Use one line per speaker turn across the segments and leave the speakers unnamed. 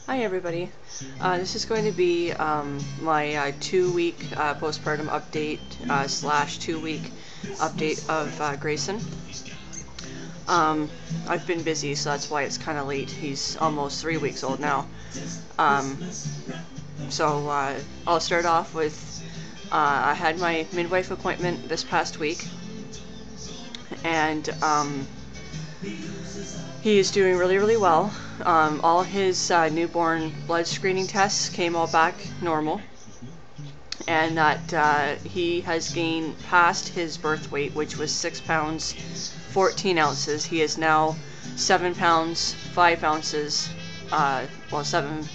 Hi everybody. This is going to be my 2-week postpartum update slash 2-week update of Grayson. I've been busy, so that's why it's kind of late. He's almost 3 weeks old now. Um, so I'll start off with I had my midwife appointment this past week, and he is doing really, really well. All his newborn blood screening tests came all back normal, and that he has gained past his birth weight, which was 6 pounds 14 ounces. He is now 7 pounds 5 ounces. Well, 7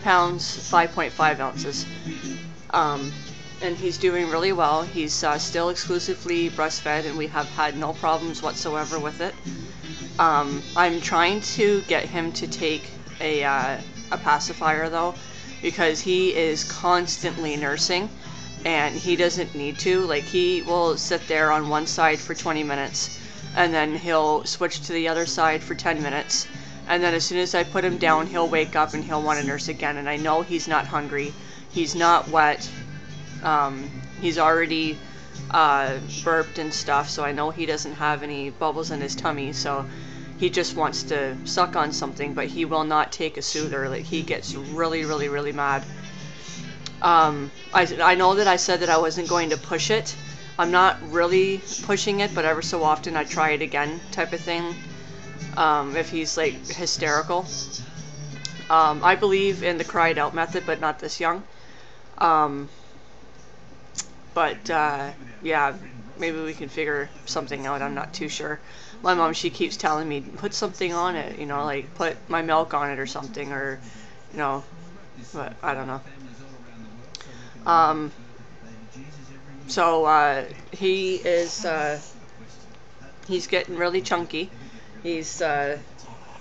pounds 5.5 ounces. And he's doing really well. He's still exclusively breastfed, and we have had no problems whatsoever with it. I'm trying to get him to take a pacifier though, because he is constantly nursing, and he doesn't need to. Like, he will sit there on one side for 20 minutes, and then he'll switch to the other side for 10 minutes, and then as soon as I put him down, he'll wake up and he'll want to nurse again. And I know he's not hungry, he's not wet, he's already burped and stuff, so I know he doesn't have any bubbles in his tummy, so he just wants to suck on something, but he will not take a soother. Like, he gets really, really, really mad. I know that I said that I wasn't going to push it. I'm not really pushing it, but ever so often I try it again, type of thing, if he's like hysterical. I believe in the cry it out method, but not this young. Yeah, maybe we can figure something out. I'm not too sure. My mom, she keeps telling me, put something on it, you know, like put my milk on it or something, or, you know, but I don't know. So he is, he's getting really chunky. He's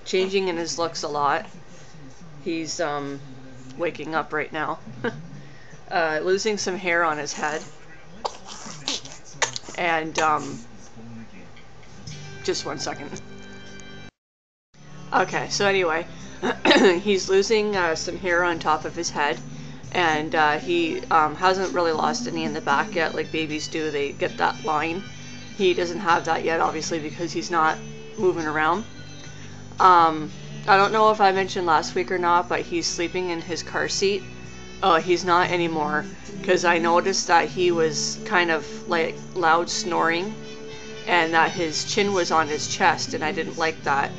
changing in his looks a lot. He's waking up right now. Losing some hair on his head. And just one second. Okay, so anyway, he's losing some hair on top of his head, and he hasn't really lost any in the back yet, like babies do. They get that line. He doesn't have that yet, obviously, because he's not moving around. I don't know if I mentioned last week or not, but he's sleeping in his car seat. Oh, he's not anymore, because I noticed that he was kind of like loud snoring, and that his chin was on his chest, and I didn't like that.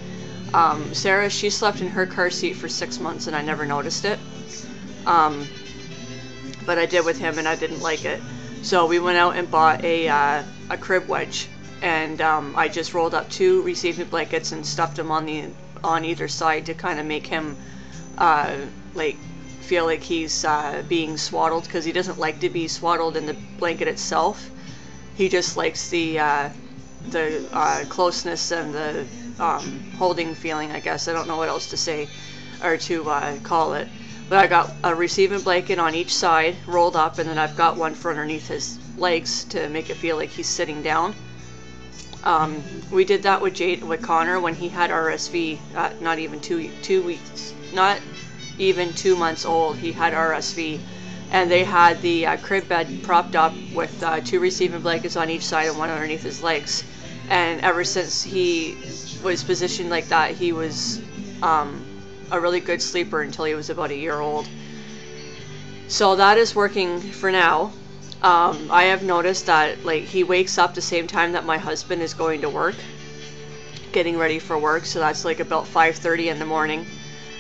Sarah, she slept in her car seat for 6 months, and I never noticed it. But I did with him, and I didn't like it. So we went out and bought a crib wedge, and I just rolled up 2 receiving blankets and stuffed them on either side to kind of make him like feel like he's being swaddled, because he doesn't like to be swaddled in the blanket itself. He just likes the closeness and the holding feeling, I guess. I don't know what else to say or to call it. But I got a receiving blanket on each side rolled up, and then I've got one for underneath his legs to make it feel like he's sitting down. We did that with Connor when he had RSV at not even 2 weeks, not even 2 months old. He had RSV, and they had the crib bed propped up with 2 receiving blankets on each side and one underneath his legs. And ever since he was positioned like that, he was a really good sleeper until he was about a year old. So that is working for now. I have noticed that, like, he wakes up the same time that my husband is going to work, getting ready for work, so that's like about 5:30 in the morning.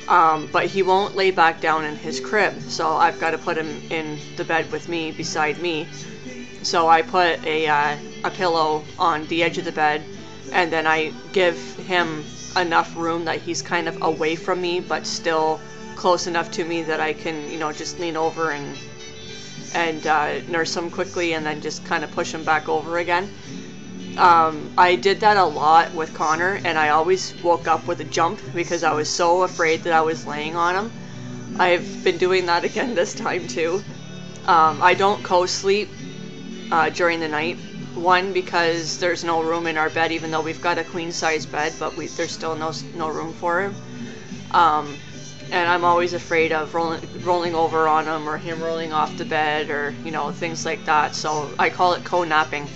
But he won't lay back down in his crib, so I've got to put him in the bed with me, beside me. So I put a pillow on the edge of the bed, and then I give him enough room that he's kind of away from me, but still close enough to me that I can, you know, just lean over and nurse him quickly, and then just kind of push him back over again. I did that a lot with Connor, and I always woke up with a jump because I was so afraid that I was laying on him. I've been doing that again this time too. I don't co-sleep during the night. One, because there's no room in our bed, even though we've got a queen size bed, but there's still no room for him. and I'm always afraid of rolling over on him, or him rolling off the bed, or you know, things like that. So I call it co-napping,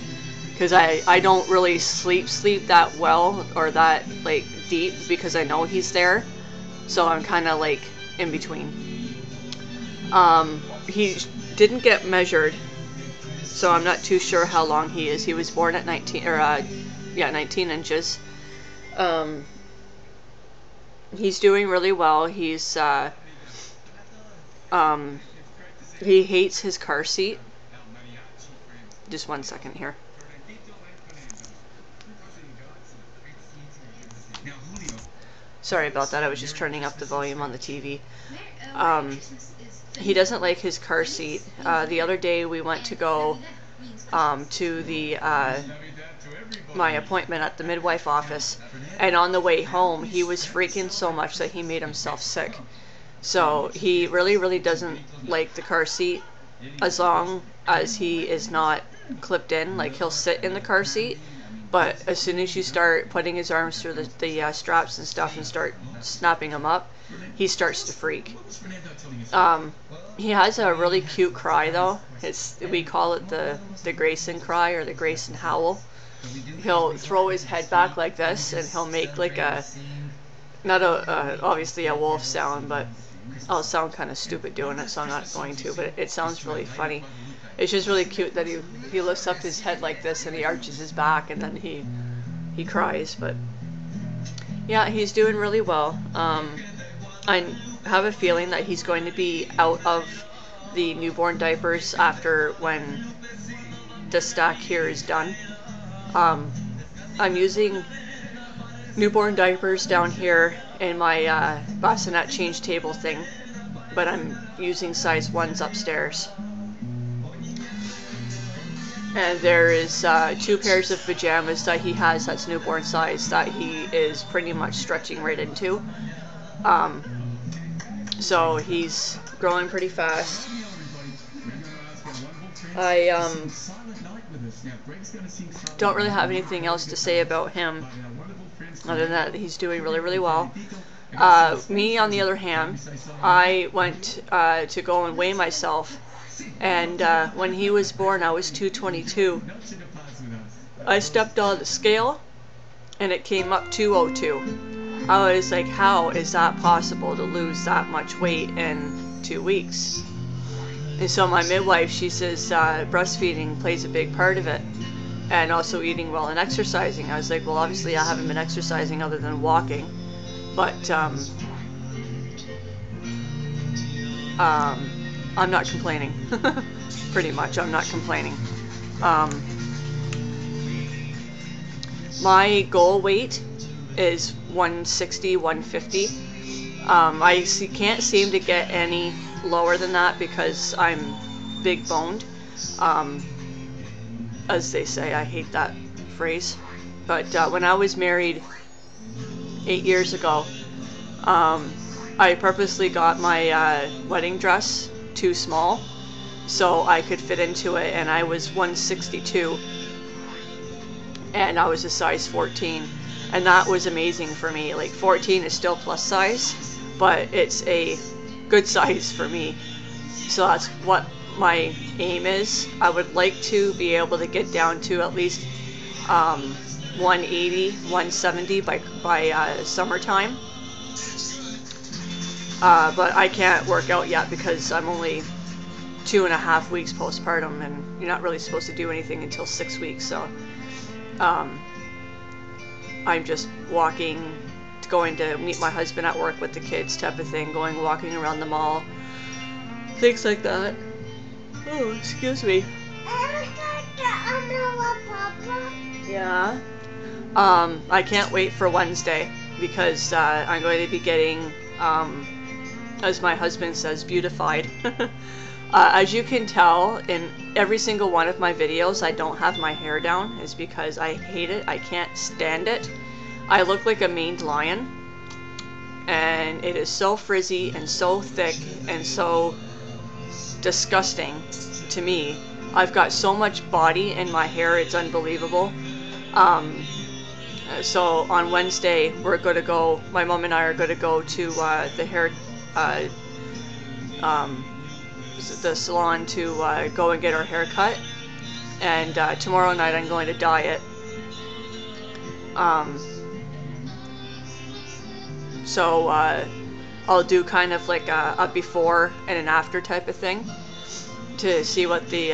because I don't really sleep that well or that like deep, because I know he's there. So I'm kind of like in between. He didn't get measured, so I'm not too sure how long he is. He was born at 19 inches. He's doing really well. He hates his car seat. Just 1 second here. Sorry about that. I was just turning up the volume on the TV. He doesn't like his car seat. The other day we went to go to the my appointment at the midwife office, and on the way home he was freaking so much that he made himself sick. So he really doesn't like the car seat as long as he is not clipped in. Like, he'll sit in the car seat, but as soon as you start putting his arms through the straps and stuff and start snapping him up, he starts to freak. He has a really cute cry though. We call it the Grayson cry, or the Grayson howl. He'll throw his head back like this, and he'll make like obviously a wolf sound, but I'll sound kind of stupid doing it, so I'm not going to, but it sounds really funny. It's just really cute that he lifts up his head like this, and he arches his back, and then he cries. But yeah, he's doing really well. I have a feeling that he's going to be out of the newborn diapers after when the stack here is done. I'm using newborn diapers down here in my bassinet change table thing, but I'm using size 1s upstairs. And there is 2 pairs of pajamas that he has that's newborn size that he is pretty much stretching right into. So he's growing pretty fast. I don't really have anything else to say about him other than that he's doing really well. Me, on the other hand, I went to go and weigh myself, and when he was born I was 222. I stepped on the scale and it came up 202. I was like, how is that possible to lose that much weight in 2 weeks? And so my midwife, she says breastfeeding plays a big part of it, and also eating well and exercising. I was like, well, obviously I haven't been exercising other than walking, but I'm not complaining. Pretty much, I'm not complaining. My goal weight is 160, 150. I can't seem to get any lower than that because I'm big boned. As they say, I hate that phrase. But when I was married 8 years ago, I purposely got my wedding dress too small so I could fit into it, and I was 162 and I was a size 14, and that was amazing for me. Like, 14 is still plus size, but it's a good size for me. So that's what my aim is. I would like to be able to get down to at least 180, 170 by summertime. But I can't work out yet because I'm only 2.5 weeks postpartum, and you're not really supposed to do anything until 6 weeks. So I'm just going to meet my husband at work with the kids type of thing, walking around the mall, things like that. Oh, excuse me. Yeah. I can't wait for Wednesday because I'm going to be getting, as my husband says, beautified. As you can tell, in every single one of my videos, I don't have my hair down. It's because I hate it. I can't stand it. I look like a maned lion, and it is so frizzy and so thick and so disgusting to me. I've got so much body in my hair, it's unbelievable. So on Wednesday, we're going to go, my mom and I are going to go to the the salon to go and get our hair cut, and tomorrow night I'm going to dye it. So I'll do kind of like a before and an after type of thing to see what the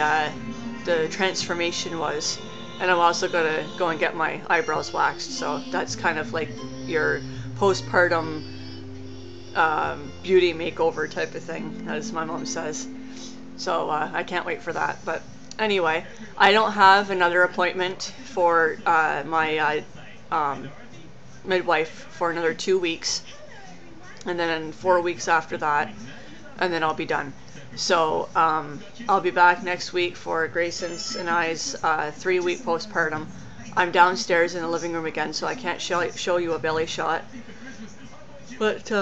transformation was. And I'm also gonna go and get my eyebrows waxed, so that's kind of like your postpartum beauty makeover type of thing, as my mom says. So I can't wait for that. But anyway, I don't have another appointment for my midwife for another 2 weeks, and then 4 weeks after that, and then I'll be done. So I'll be back next week for Grayson's and I's 3-week postpartum. I'm downstairs in the living room again, so I can't show you a belly shot. But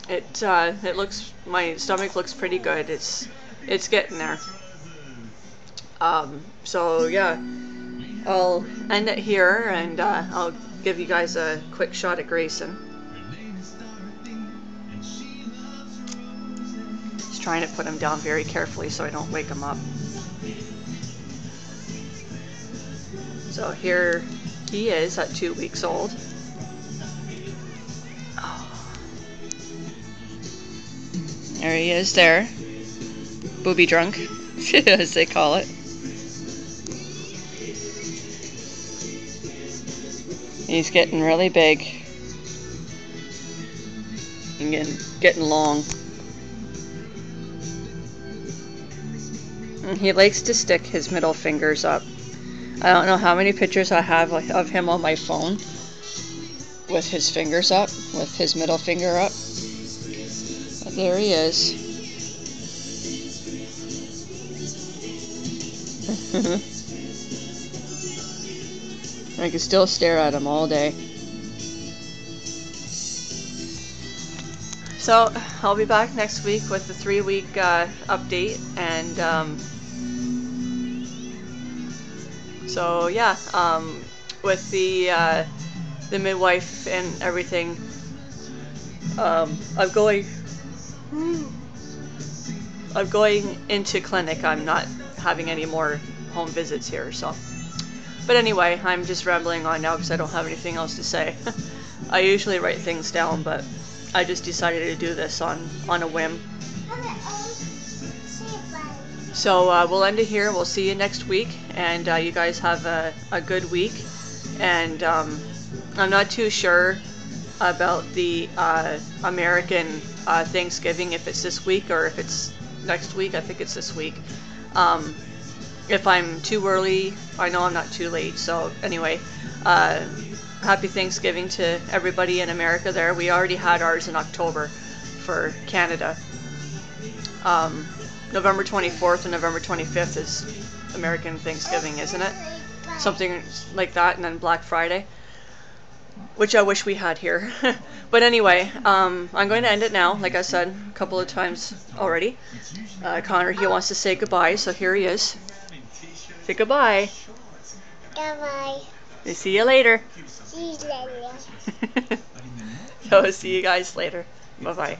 it looks, my stomach looks pretty good. It's getting there. So yeah, I'll end it here, and I'll give you guys a quick shot at Grayson. Trying to put him down very carefully so I don't wake him up. So here he is at 2 weeks old. Oh. There he is there. Booby drunk, as they call it. He's getting really big and getting long. He likes to stick his middle fingers up. I don't know how many pictures I have of him on my phone with his fingers up, with his middle finger up. But there he is. I can still stare at him all day. So I'll be back next week with the 3-week update, and so yeah, with the midwife and everything, I'm going into clinic. I'm not having any more home visits here, so. But anyway, I'm just rambling on now because I don't have anything else to say. I usually write things down, but I just decided to do this on a whim. So we'll end it here. We'll see you next week, and you guys have a good week. And I'm not too sure about the American Thanksgiving, if it's this week or if it's next week. I think it's this week. If I'm too early, I know I'm not too late. So anyway, happy Thanksgiving to everybody in America there. We already had ours in October for Canada. November 24th and November 25th is American Thanksgiving, isn't it? Something like that, and then Black Friday, which I wish we had here. But anyway, I'm going to end it now, like I said a couple of times already. Connor, he wants to say goodbye, so here he is. Say goodbye.
Goodbye.
See you later.
See you later.
So see you guys later. Bye-bye.